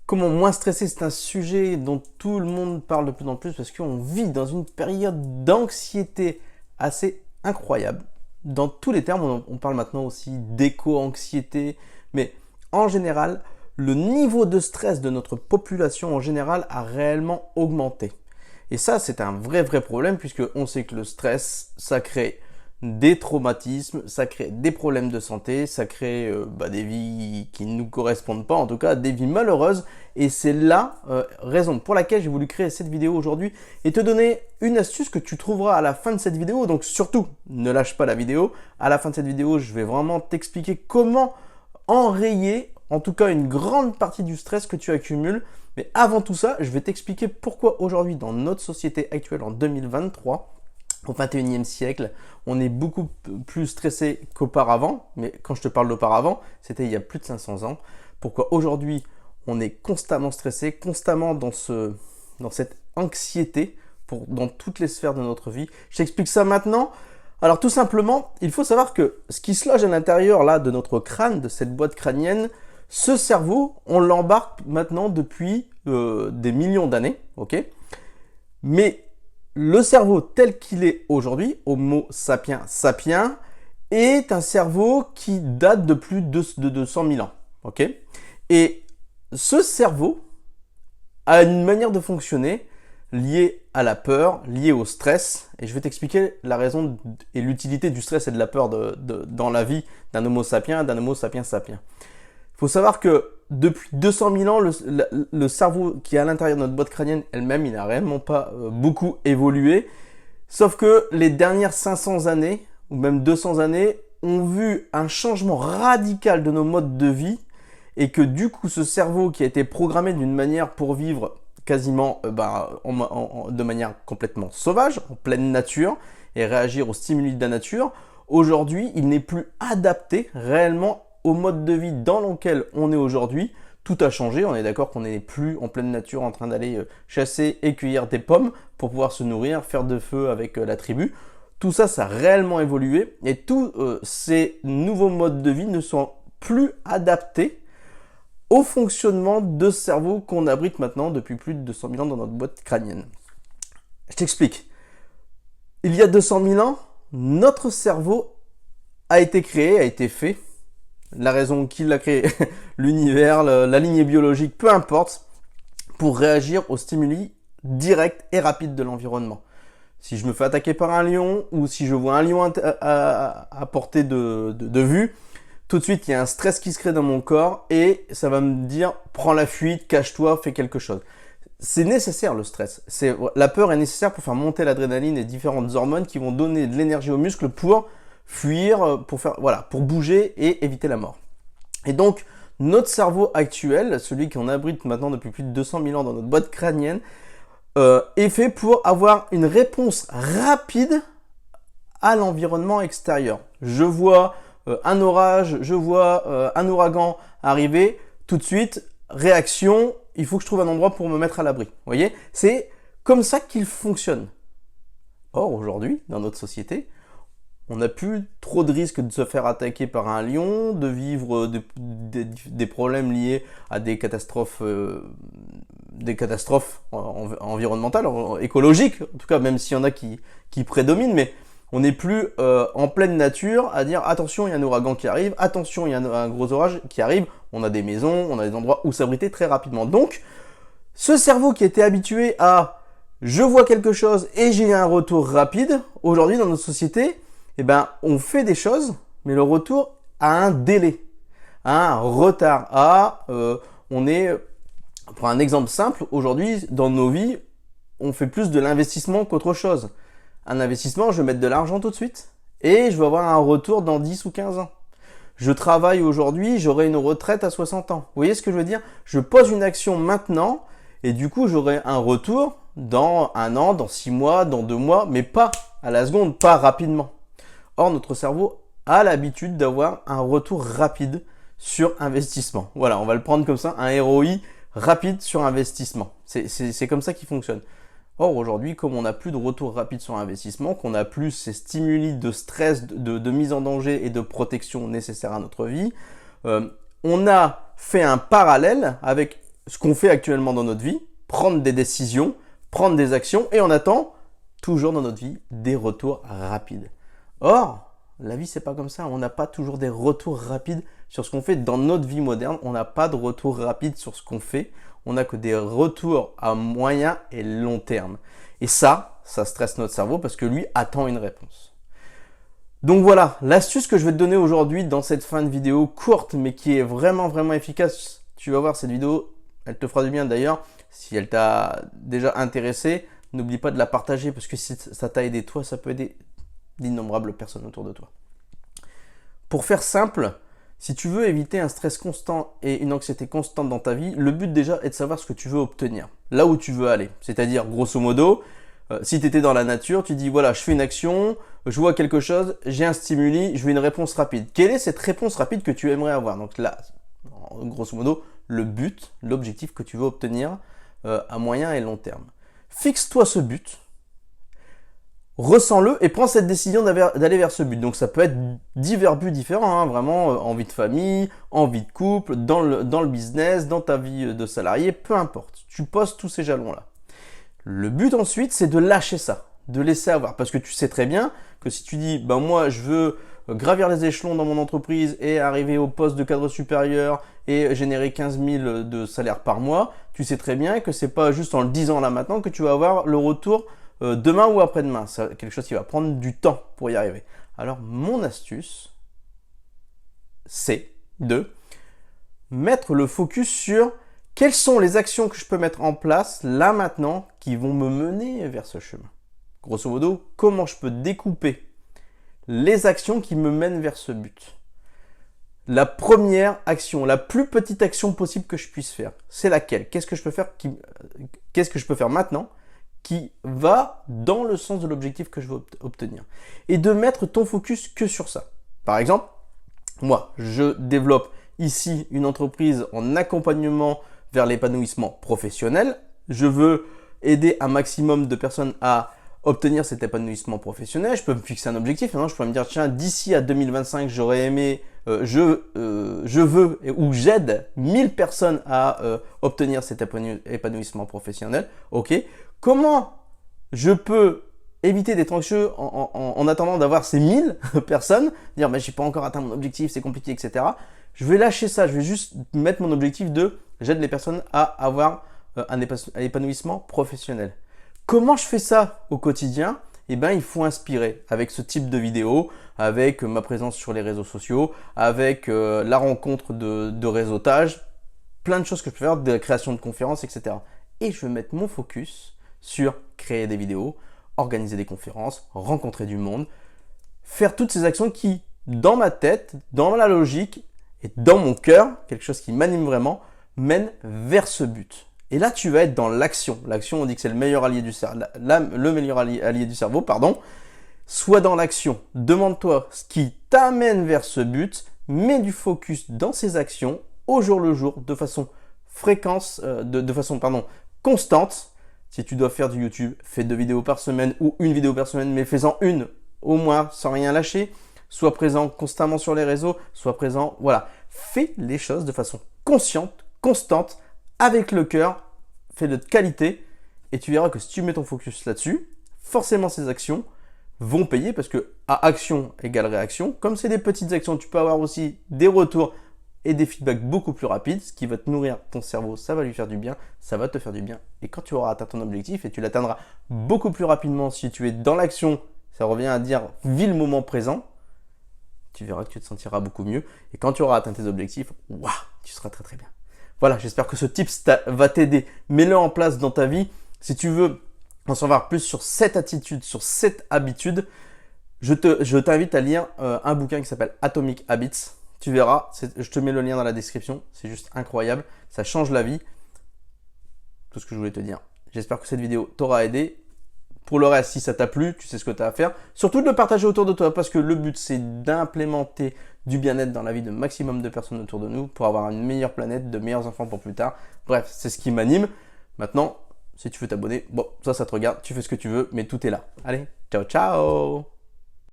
Comment moins stresser, c'est un sujet dont tout le monde parle de plus en plus parce qu'on vit dans une période d'anxiété assez incroyable. Dans tous les termes, on parle maintenant aussi d'éco-anxiété, mais en général, le niveau de stress de notre population en général a réellement augmenté. Et ça, c'est un vrai problème puisque on sait que le stress, ça crée des traumatismes, ça crée des problèmes de santé, ça crée des vies qui ne nous correspondent pas, en tout cas des vies malheureuses. Et c'est la raison pour laquelle j'ai voulu créer cette vidéo aujourd'hui et te donner une astuce que tu trouveras à la fin de cette vidéo. Donc surtout, ne lâche pas la vidéo. À la fin de cette vidéo, je vais vraiment t'expliquer comment enrayer, en tout cas une grande partie du stress que tu accumules. Mais avant tout ça, je vais t'expliquer pourquoi aujourd'hui, dans notre société actuelle en 2023, au 21e siècle, on est beaucoup plus stressé qu'auparavant. Mais quand je te parle d'auparavant, c'était il y a plus de 500 ans. Pourquoi aujourd'hui, on est constamment stressé, constamment dans cette anxiété dans toutes les sphères de notre vie. Je t'explique ça maintenant. Alors tout simplement, il faut savoir que ce qui se loge à l'intérieur là de notre crâne, de cette boîte crânienne, ce cerveau, on l'embarque maintenant depuis des millions d'années, ok? Mais le cerveau tel qu'il est aujourd'hui, Homo sapiens sapiens, est un cerveau qui date de plus de 200 000 ans, ok? Et ce cerveau a une manière de fonctionner liée à la peur, liée au stress, et je vais t'expliquer la raison et l'utilité du stress et de la peur dans la vie d'un Homo sapiens, d'un Homo sapiens sapiens. Il faut savoir que depuis 200 000 ans, le cerveau qui est à l'intérieur de notre boîte crânienne elle-même, il n'a réellement pas beaucoup évolué. Sauf que les dernières 500 années, ou même 200 années, ont vu un changement radical de nos modes de vie. Et que du coup, ce cerveau qui a été programmé d'une manière pour vivre quasiment de manière complètement sauvage, en pleine nature, et réagir aux stimuli de la nature, aujourd'hui, il n'est plus adapté réellement au mode de vie dans lequel on est aujourd'hui. Tout a changé, on est d'accord qu'on n'est plus en pleine nature en train d'aller chasser et cueillir des pommes pour pouvoir se nourrir, faire de feu avec la tribu. Tout ça, ça a réellement évolué et tous ces nouveaux modes de vie ne sont plus adaptés au fonctionnement de ce cerveau qu'on abrite maintenant depuis plus de 200 000 ans dans notre boîte crânienne. Je t'explique. Il y a 200 000 ans, notre cerveau a été créé, a été fait. La raison qui l'a créé, l'univers, la lignée biologique, peu importe, pour réagir aux stimuli directs et rapides de l'environnement. Si je me fais attaquer par un lion ou si je vois un lion à portée de vue, tout de suite, il y a un stress qui se crée dans mon corps et ça va me dire « prends la fuite, cache-toi, fais quelque chose ». C'est nécessaire le stress. La peur est nécessaire pour faire monter l'adrénaline et différentes hormones qui vont donner de l'énergie aux muscles pour fuir, pour bouger et éviter la mort. Et donc, notre cerveau actuel, celui qu'on abrite maintenant depuis plus de 200 000 ans dans notre boîte crânienne, est fait pour avoir une réponse rapide à l'environnement extérieur. Je vois un orage, je vois un ouragan arriver, tout de suite, réaction, il faut que je trouve un endroit pour me mettre à l'abri. Vous voyez, c'est comme ça qu'il fonctionne. Or, aujourd'hui, dans notre société, on n'a plus trop de risques de se faire attaquer par un lion, de vivre des problèmes liés à des catastrophes environnementales, écologiques, en tout cas, même s'il y en a qui prédominent, mais on n'est plus en pleine nature à dire attention, il y a un ouragan qui arrive, attention, il y a un gros orage qui arrive. On a des maisons, on a des endroits où s'abriter très rapidement. Donc, ce cerveau qui était habitué à je vois quelque chose et j'ai un retour rapide, aujourd'hui dans notre société, on fait des choses, mais le retour a un délai, a un retard. Pour un exemple simple, aujourd'hui dans nos vies, on fait plus de l'investissement qu'autre chose. Un investissement, je vais mettre de l'argent tout de suite et je vais avoir un retour dans 10 ou 15 ans. Je travaille aujourd'hui, j'aurai une retraite à 60 ans. Vous voyez ce que je veux dire? Je pose une action maintenant et du coup, j'aurai un retour dans 1 an, dans 6 mois, dans 2 mois, mais pas à la seconde, pas rapidement. Or, notre cerveau a l'habitude d'avoir un retour rapide sur investissement. Voilà, on va le prendre comme ça, un ROI rapide sur investissement. C'est comme ça qu'il fonctionne. Or, aujourd'hui, comme on n'a plus de retour rapide sur investissement, qu'on n'a plus ces stimuli de stress, de mise en danger et de protection nécessaires à notre vie, on a fait un parallèle avec ce qu'on fait actuellement dans notre vie, prendre des décisions, prendre des actions, et on attend toujours dans notre vie des retours rapides. Or, la vie, c'est pas comme ça. On n'a pas toujours des retours rapides sur ce qu'on fait. Dans notre vie moderne, on n'a pas de retour rapide sur ce qu'on fait. On n'a que des retours à moyen et long terme. Et ça stresse notre cerveau parce que lui attend une réponse. Donc voilà, l'astuce que je vais te donner aujourd'hui dans cette fin de vidéo courte, mais qui est vraiment, vraiment efficace. Tu vas voir cette vidéo, elle te fera du bien d'ailleurs. Si elle t'a déjà intéressé, n'oublie pas de la partager parce que si ça t'a aidé toi, ça peut aider d'innombrables personnes autour de toi. Pour faire simple, si tu veux éviter un stress constant et une anxiété constante dans ta vie, le but déjà est de savoir ce que tu veux obtenir, là où tu veux aller. C'est-à-dire, grosso modo, si tu étais dans la nature, tu dis voilà, je fais une action, je vois quelque chose, j'ai un stimuli, je veux une réponse rapide. Quelle est cette réponse rapide que tu aimerais avoir? Donc là, grosso modo, le but, l'objectif que tu veux obtenir à moyen et long terme. Fixe-toi ce but, ressens-le et prends cette décision d'aller vers ce but. Donc ça peut être divers buts différents, hein, vraiment en vie de famille, en vie de couple, dans le business, dans ta vie de salarié, peu importe. Tu poses tous ces jalons-là. Le but ensuite, c'est de lâcher ça, de laisser avoir. Parce que tu sais très bien que si tu dis, ben moi je veux gravir les échelons dans mon entreprise et arriver au poste de cadre supérieur et générer 15 000 de salaire par mois, tu sais très bien que c'est pas juste en le disant là maintenant que tu vas avoir le retour demain ou après-demain. C'est quelque chose qui va prendre du temps pour y arriver. Alors mon astuce, c'est de mettre le focus sur quelles sont les actions que je peux mettre en place là maintenant qui vont me mener vers ce chemin. Grosso modo, comment je peux découper les actions qui me mènent vers ce but. La première action, la plus petite action possible que je puisse faire, c'est laquelle? Qu'est-ce que je peux faire maintenant qui va dans le sens de l'objectif que je veux obtenir? Et de mettre ton focus que sur ça. Par exemple, moi, je développe ici une entreprise en accompagnement vers l'épanouissement professionnel. Je veux aider un maximum de personnes à obtenir cet épanouissement professionnel. Je peux me fixer un objectif. Maintenant, je peux me dire, tiens, d'ici à 2025, j'aurais aimé, je veux ou j'aide 1000 personnes à obtenir cet épanouissement professionnel. Ok. Comment je peux éviter d'être anxieux en attendant d'avoir ces 1000 personnes, dire, mais j'ai pas encore atteint mon objectif, c'est compliqué, etc. Je vais lâcher ça. Je vais juste mettre mon objectif de j'aide les personnes à avoir un épanouissement professionnel. Comment je fais ça au quotidien? Eh bien, il faut inspirer avec ce type de vidéo, avec ma présence sur les réseaux sociaux, avec la rencontre de réseautage, plein de choses que je peux faire, de la création de conférences, etc. Et je vais mettre mon focus sur créer des vidéos, organiser des conférences, rencontrer du monde, faire toutes ces actions qui, dans ma tête, dans la logique et dans mon cœur, quelque chose qui m'anime vraiment, mènent vers ce but. Et là, tu vas être dans l'action. L'action, on dit que c'est le meilleur allié du cerveau. Le meilleur allié du cerveau, pardon. Sois dans l'action. Demande-toi ce qui t'amène vers ce but. Mets du focus dans ces actions au jour le jour, de façon constante. Si tu dois faire du YouTube, fais 2 vidéos par semaine ou une vidéo par semaine, mais fais-en une au moins sans rien lâcher. Sois présent constamment sur les réseaux. Sois présent. Voilà. Fais les choses de façon consciente, constante, avec le cœur, fais-le de qualité et tu verras que si tu mets ton focus là-dessus, forcément ces actions vont payer parce que à action égale réaction. Comme c'est des petites actions, tu peux avoir aussi des retours et des feedbacks beaucoup plus rapides, ce qui va te nourrir ton cerveau, ça va lui faire du bien, ça va te faire du bien. Et quand tu auras atteint ton objectif, et tu l'atteindras beaucoup plus rapidement si tu es dans l'action, ça revient à dire vis le moment présent, tu verras que tu te sentiras beaucoup mieux. Et quand tu auras atteint tes objectifs, waouh, tu seras très très bien. Voilà, j'espère que ce tips va t'aider. Mets-le en place dans ta vie. Si tu veux en savoir plus sur cette attitude, sur cette habitude, je t'invite à lire un bouquin qui s'appelle Atomic Habits. Tu verras, je te mets le lien dans la description. C'est juste incroyable. Ça change la vie. Tout ce que je voulais te dire. J'espère que cette vidéo t'aura aidé. Pour le reste, si ça t'a plu, tu sais ce que tu as à faire. Surtout de le partager autour de toi parce que le but, c'est d'implémenter du bien-être dans la vie de maximum de personnes autour de nous pour avoir une meilleure planète, de meilleurs enfants pour plus tard. Bref, c'est ce qui m'anime. Maintenant, si tu veux t'abonner, bon, ça te regarde, tu fais ce que tu veux, mais tout est là. Allez, ciao, ciao!